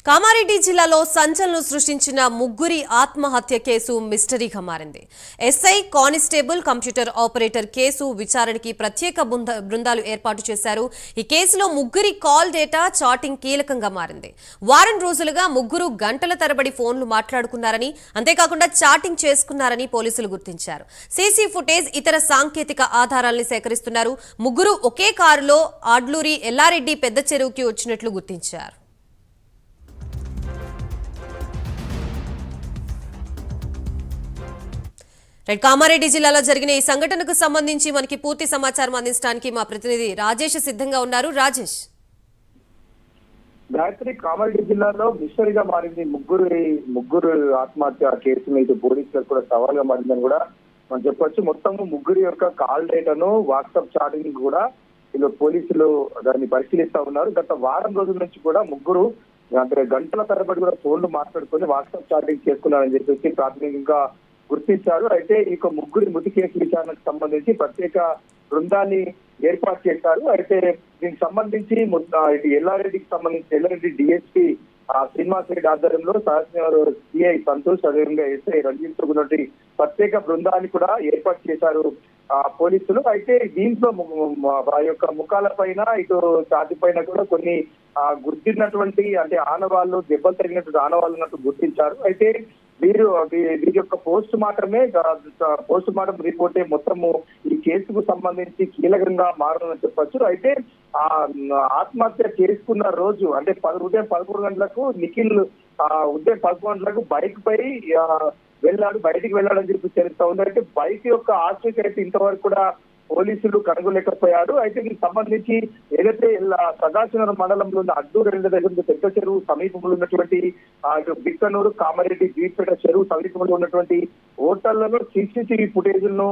కామారెడ్డి జిల్లాలో సంచలనం సృష్టించిన ముగ్గురి ఆత్మహత్య కేసు మిస్టరీగా మారింది. SI, constable, computer operator case విచారణకి ప్రత్యేక బృందాలు ఏర్పాటు చేశారు. ఈ కేసులో ముగ్గురి కాల్ డేటా, చాటింగ్ కీలకంగా మారింది. వారం రోజులుగా ముగ్గురు గంటల తరబడి ఫోన్లు మాట్లాడుకున్నారని, అంతేకాకుండా చాటింగ్ చేసుకున్నారని పోలీసులు గుర్తించారు. సీసీ ఫుటేజ్, ఇతర సాంకేతిక ఆధారాలను సేకరిస్తున్నారు. ముగ్గురు ఒకే కారులో ఆడ్లూరి, ఎల్లారెడ్డి పెద్ద చెరువుకి వచ్చినట్లు గుర్తించారు. కామారెడ్డి జిల్లాలో జరిగిన ఈ సంఘటనకు సంబంధించి మనకి పూర్తి సమాచారం అందించడానికి మా ప్రతినిధి రాజేష్ సిద్ధంగా ఉన్నారు. రాజేష్, గాయత్రి, కామారెడ్డి జిల్లాలో మిస్టరీగా మారింది ముగ్గురు ఆత్మహత్య కేసు మీద పోలీసులకు కూడా సవాల్గా మారిందని కూడా మనం చెప్పొచ్చు. మొత్తం ముగ్గురి యొక్క కాల్ డేటాను, వాట్సాప్ చాటింగ్ కూడా వీళ్ళు పోలీసులు దాన్ని పరిశీలిస్తా ఉన్నారు. గత వారం రోజుల నుంచి కూడా ముగ్గురు గంటల తరబడి కూడా ఫోన్లు మాట్లాడుకొని వాట్సాప్ చాటింగ్ చేసుకున్నారని చెప్పేసి ప్రాథమికంగా గుర్తించారు. అయితే ఇక ముగ్గురి మృతి కేసు విచారణకు సంబంధించి ప్రత్యేక బృందాన్ని ఏర్పాటు చేశారు. అయితే దీనికి సంబంధించి ఎల్లారెడ్డికి సంబంధించి ఎల్లారెడ్డి డిఎస్పీ శ్రీనివాస్ రెడ్డి ఆధ్వర్యంలో సహస్ర సిఐ సంతోష్, అదేవిధంగా ఎస్ఐ రంజిత్ ఉన్నటువంటి ప్రత్యేక బృందాన్ని కూడా ఏర్పాటు చేశారు పోలీసులు. అయితే దీంట్లో ఆ యొక్క ముఖాల పైన, ఇటు ఛాతి పైన కూడా కొన్ని గుర్తినటువంటి అంటే ఆనవాళ్ళు, దెబ్బలు తగినటువంటి ఆనవాళ్ళు ఉన్నట్టు గుర్తించారు. అయితే వీరి యొక్క పోస్ట్ మార్టం రిపోర్టే మొత్తము ఈ కేసుకు సంబంధించి కీలకంగా మారని చెప్పొచ్చు. అయితే ఆత్మహత్య చేసుకున్న రోజు అంటే ఉదయం 11 గంటలకు నిఖిల్ ఉదయం 11 గంటలకు బైక్ పై బయటికి వెళ్ళాడని చెప్పి తెలుస్తా ఉంది. అయితే బైక్ యొక్క ఆచూకీ అయితే ఇంతవరకు కూడా పోలీసులు కనుగొలేకపోయారు. అయితే దీనికి సంబంధించి ఏదైతే సదాశివనగరం మండలంలో ఉన్న అడ్డూరు దగ్గర పెద్ద చెరువు సమీపంలో ఉన్నటువంటి బిక్కనూరు, కామారెడ్డి, జీపేట చెరువు సమీపంలో ఉన్నటువంటి హోటళ్లలో సీసీటీవీ ఫుటేజ్లను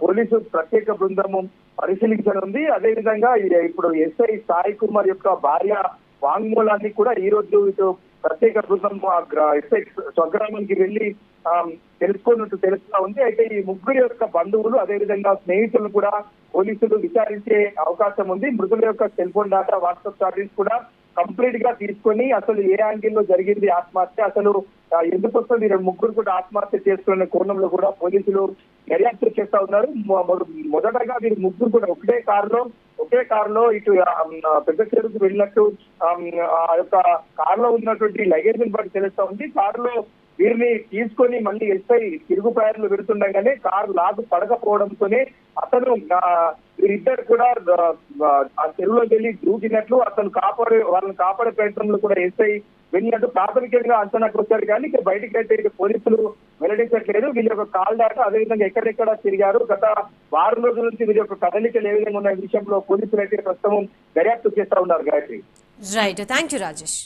పోలీసు ప్రత్యేక బృందము పరిశీలించనుంది. అదేవిధంగా ఇప్పుడు ఎస్ఐ సాయి కుమార్ యొక్క భార్య వాంగ్మూలాన్ని కూడా ఈ రోజు ఇటు ప్రత్యేక బృందం ఎస్ఐ స్వగ్రామానికి వెళ్లి తెలుసుకున్నట్టు తెలుస్తా ఉంది. అయితే ఈ ముగ్గురు యొక్క బంధువులు, అదేవిధంగా స్నేహితులను కూడా పోలీసులు విచారించే అవకాశం ఉంది. మృతుల యొక్క cell phone data, WhatsApp chattings కూడా కంప్లీట్ గా తీసుకొని అసలు ఏ యాంగిల్లో జరిగింది ఆత్మహత్య, అసలు ఎందుకు వస్తుంది ముగ్గురు కూడా ఆత్మహత్య చేసుకునే కోణంలో కూడా పోలీసులు దర్యాప్తు చేస్తా ఉన్నారు. మొదటగా వీరు ముగ్గురు కూడా ఒకే కారులో ఇటు పెద్ద చెరువుకు వెళ్ళినట్టు ఆ యొక్క కారులో ఉన్నటువంటి లగేజ్ ని బట్టి తెలుస్తా ఉంది. కారులో వీరిని తీసుకొని మళ్ళీ ఎస్ఐ తిరుగు ప్రయాణంలో వెళుతుండగానే కారు లాగు పడకపోవడంతోనే అతను వీరిద్దరు కూడా ఆ చెరువులోకి వెళ్ళి దూకినట్లు, వాళ్ళని కాపాడే ప్రయత్నంలో కూడా ఎస్ఐ వెళ్ళినట్టు ప్రాథమికంగా అంచనాకు వచ్చారు. కానీ ఇక బయటికి అయితే పోలీసులు వెల్లడించట్లేదు. వీళ్ళ యొక్క కాల్ డేటా, అదేవిధంగా ఎక్కడెక్కడ తిరిగారు, గత వారం రోజుల నుంచి వీళ్ళ యొక్క కదలికలు ఏ విధంగా ఉన్న విషయంలో పోలీసులు అయితే ప్రస్తుతం దర్యాప్తు చేస్తా ఉన్నారు. Gayatri, right, thank you Rajesh.